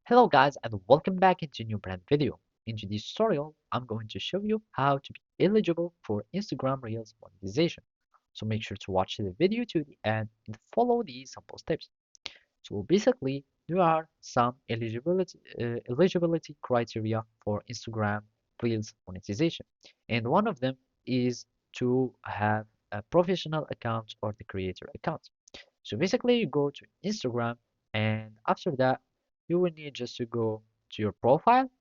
Hello guys and welcome back into a new brand video. In today's tutorial, I'm going to show you how to be eligible for Instagram Reels monetization. So make sure to watch the video to the end and follow these simple steps. So basically, there are some eligibility criteria for Instagram Reels monetization. And one of them is to have a professional account or the creator account. So basically, you go to Instagram, and after that, you will need just to go to your profile,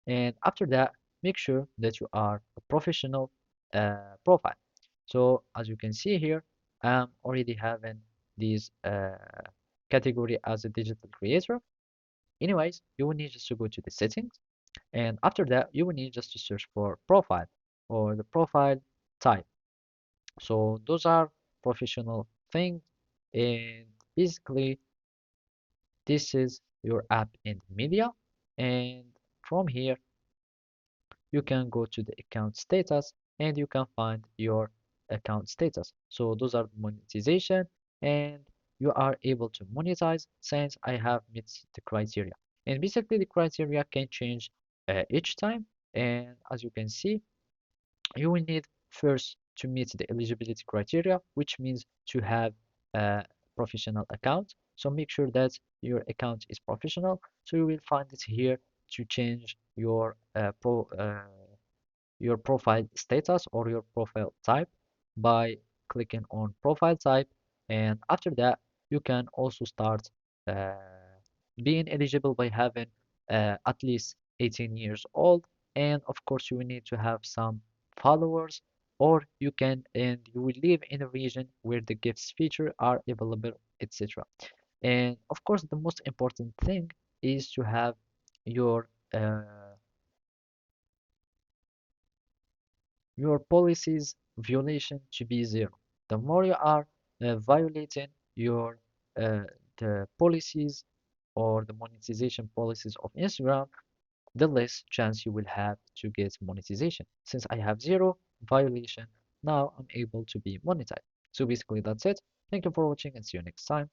and after that, make sure that you are a professional profile. So as you can see here, I'm already having this category as a digital creator. Anyways, you will need just to go to the settings, and after that, you will need just to search for profile or the profile type. So those are professional things, and basically this is your app in media, and from here you can go to the account status and you can find your account status. So those are monetization, and you are able to monetize since I have met the criteria. And basically the criteria can change each time, and as you can see, you will need first to meet the eligibility criteria, which means to have a professional account. So make sure that your account is professional. So you will find it here to change your profile status or your profile type by clicking on profile type, and after that you can also start uh, being eligible by having at least 18 years old, and of course you will need to have some followers, or you can and you will live in a region where the gifts feature are available, etc. And of course the most important thing is to have your uh, your policies violation to be zero. The more you are violating your the policies or the monetization policies of Instagram, the less chance you will have to get monetization. Since I have zero violation, now I'm able to be monetized. So basically that's it. Thank you for watching and see you next time.